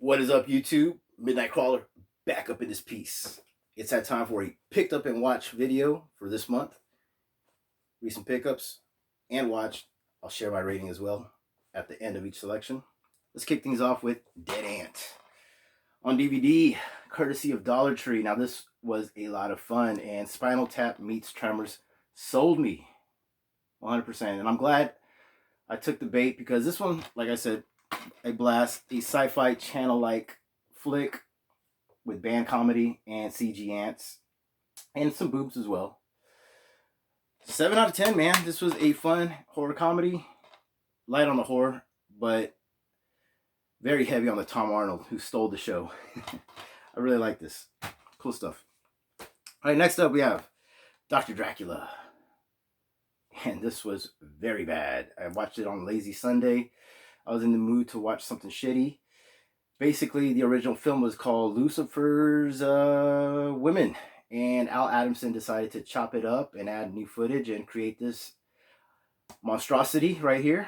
What is up, YouTube? Midnitekrawlr back up in this piece. It's that time for a picked up and watch video for this month. Recent pickups and watch. I'll share my rating as well at the end of each selection. Let's kick things off with Dead Ant on DVD, courtesy of Dollar Tree. Now, this was a lot of fun, and Spinal Tap meets Tremors sold me 100%. And I'm glad I took the bait because this one, like I said, a blast, a sci-fi channel-like flick with band comedy and CG ants and some boobs as well. 7 out of 10, man. This was a fun horror comedy, light on the horror, but very heavy on the Tom Arnold, who stole the show. I really like this. Cool stuff. All right, next up we have Dr. Dracula. And this was very bad. I watched it on Lazy Sunday. I was in the mood to watch something shitty. Basically, the original film was called Lucifer's Women. And Al Adamson decided to chop it up and add new footage and create this monstrosity right here.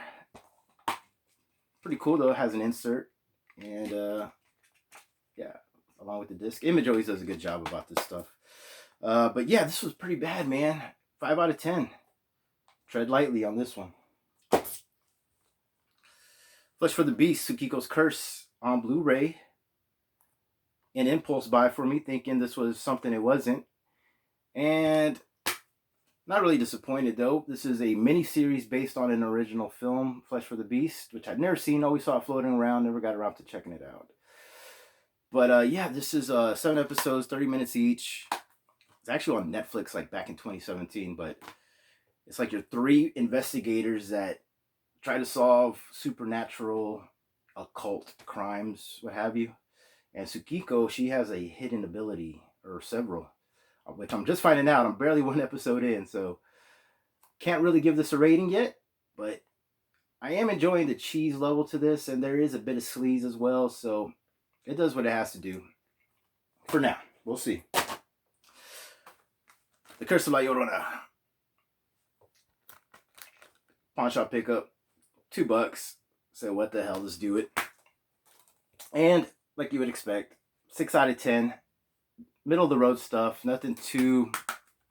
Pretty cool, though. It has an insert. And, yeah, along with the disc. Image always does a good job about this stuff. But, yeah, this was pretty bad, man. 5 out of 10. Tread lightly on this one. Flesh for the Beast, Tsukasa Curse on Blu-ray. An impulse buy for me, thinking this was something it wasn't. And not really disappointed, though. This is a mini-series based on an original film, Flesh for the Beast, which I'd never seen. Always saw it floating around. Never got around to checking it out. But, yeah, this is 7 episodes, 30 minutes each. It's actually on Netflix, like, back in 2017. But it's like your 3 investigators that try to solve supernatural, occult crimes, what have you. And Tsukiko, she has a hidden ability, or several, which I'm just finding out. I'm barely 1 episode in, so can't really give this a rating yet. But I am enjoying the cheese level to this, and there is a bit of sleaze as well, so it does what it has to do. For now, we'll see. The Curse of La Llorona. Pawn shop pickup. $2. So what the hell, let's do it. And like you would expect, 6 out of 10. Middle of the road stuff. Nothing to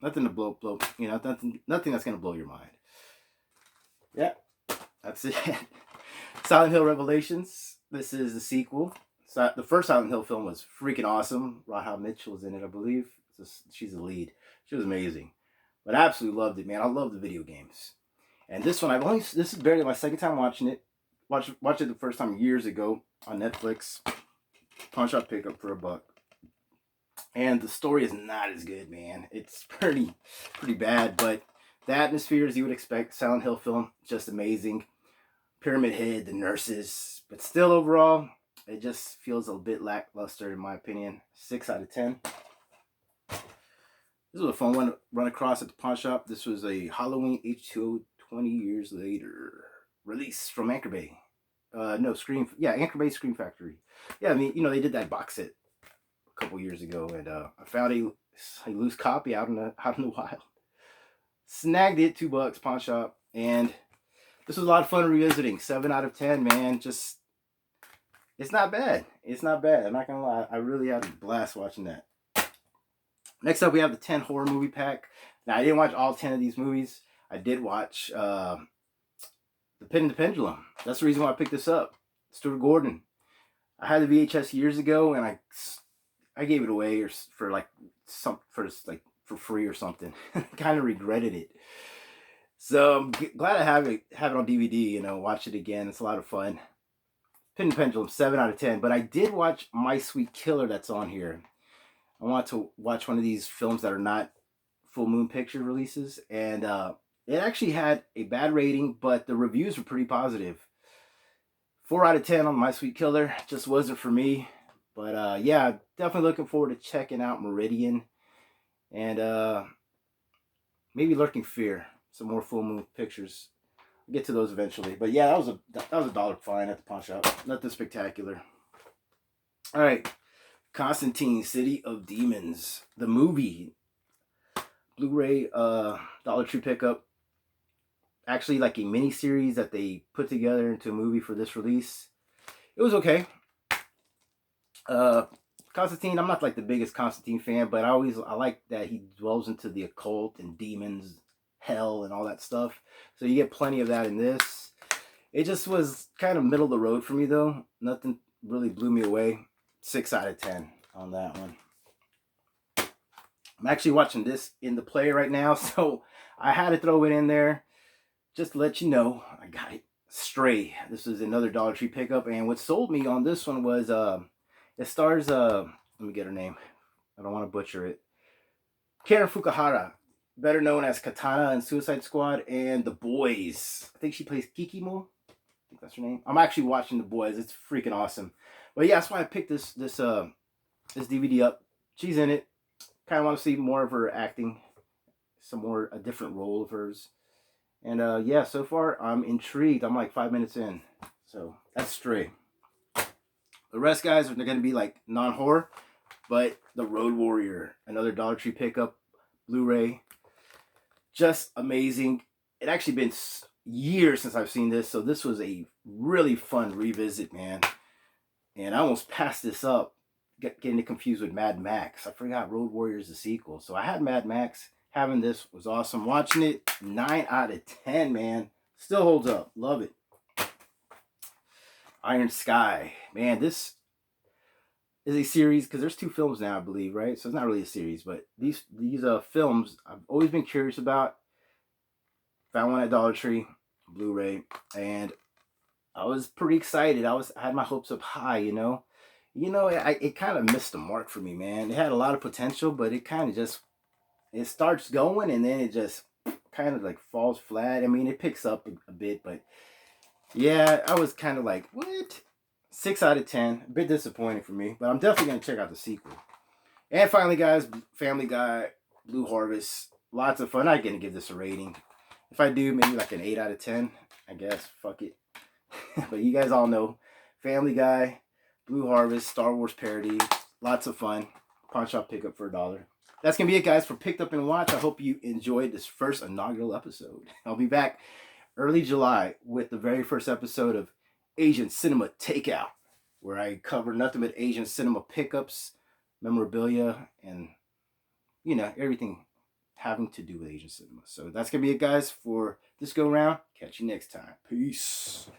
blow. You know, nothing that's gonna blow your mind. Yeah, that's it. Silent Hill Revelations. This is the sequel. So the first Silent Hill film was freaking awesome. Rahab Mitchell was in it, I believe. She's the lead. She was amazing. But I absolutely loved it, man. I love the video games. And this one, this is barely my second time watching it. Watched it the first time years ago on Netflix. Pawn shop pickup for $1. And the story is not as good, man. It's pretty bad, but the atmosphere, as you would expect, Silent Hill film, just amazing. Pyramid Head, the nurses, but still overall, it just feels a bit lackluster in my opinion. 6 out of 10. This was a fun one to run across at the pawn shop. This was a Halloween H2O 20 years later release from Anchor Bay. Anchor Bay Scream Factory. Yeah, I mean, you know, they did that box set a couple years ago, and I found a loose copy out in the wild. Snagged it, $2, pawn shop, and this was a lot of fun revisiting. 7 out of 10, man. Just, it's not bad. It's not bad. I'm not gonna lie. I really had a blast watching that. Next up, we have the 10 horror movie pack. Now, I didn't watch all 10 of these movies. I did watch The Pit and the Pendulum. That's the reason why I picked this up. Stuart Gordon. I had the VHS years ago, and I gave it away for free or something. Kind of regretted it. So I'm glad I have it on DVD. You know, watch it again. It's a lot of fun. Pit and the Pendulum, 7 out of 10. But I did watch My Sweet Killer. That's on here. I want to watch one of these films that are not Full Moon Picture releases, and it actually had a bad rating, but the reviews were pretty positive. 4 out of 10 on My Sweet Killer. Just wasn't for me. But yeah, definitely looking forward to checking out Meridian and maybe Lurking Fear. Some more Full Moon Pictures. I'll get to those eventually. But yeah, that was a $1 fine at the pawn shop. Nothing spectacular. All right. Constantine, City of Demons, the movie, Blu-ray, Dollar Tree pickup. Actually, like a mini series that they put together into a movie for this release. It was okay. Uh, Constantine, I'm not like the biggest Constantine fan, but I like that he dwells into the occult and demons, hell, and all that stuff. So you get plenty of that in this. It just was kind of middle of the road for me though. Nothing really blew me away. 6 out of 10 on that one. I'm actually watching this in the play right now, so I had to throw it in there just to let you know I got it. Stray. This is another Dollar Tree pickup, and what sold me on this one was it stars let me get her name. I don't want to butcher it. Karen Fukuhara, better known as Katana in Suicide Squad and The Boys. I think she plays Kikimo. I think that's her name. I'm actually watching The Boys. It's freaking awesome. But yeah, that's why I picked this DVD up. She's in it. Kind of want to see more of her acting, a different role of hers. And yeah, so far I'm intrigued. I'm like 5 minutes in. So that's Stray. The rest, guys, are going to be like non-horror. But The Road Warrior, another Dollar Tree pickup, Blu-ray. Just amazing. It actually been years since I've seen this. So this was a really fun revisit, man. And I almost passed this up, getting it confused with Mad Max. I forgot Road Warrior is the sequel. So I had Mad Max. Having this was awesome. Watching it, 9 out of 10, man. Still holds up. Love it. Iron Sky. Man, this is a series, because there's 2 films now, I believe, right? So it's not really a series, but these films I've always been curious about. Found one at Dollar Tree, Blu-ray, and I was pretty excited. I had my hopes up high, you know. It kind of missed the mark for me, man. It had a lot of potential, but it kind of just it starts going and then it just kind of like falls flat. I mean, it picks up a bit, but yeah, I was kind of like, what? 6 out of 10. A bit disappointing for me, but I'm definitely going to check out the sequel. And finally, guys, Family Guy, Blue Harvest. Lots of fun. I'm going to give this a rating. If I do, maybe like an 8 out of 10, I guess. Fuck it. But you guys all know, Family Guy, Blue Harvest, Star Wars parody. Lots of fun. Pawn shop pickup for $1. That's going to be it, guys, for Picked Up and Watch. I hope you enjoyed this first inaugural episode. I'll be back early July with the very first episode of Asian Cinema Takeout, where I cover nothing but Asian cinema pickups, memorabilia, and, everything having to do with Asian cinema. So that's going to be it, guys, for this go round. Catch you next time. Peace.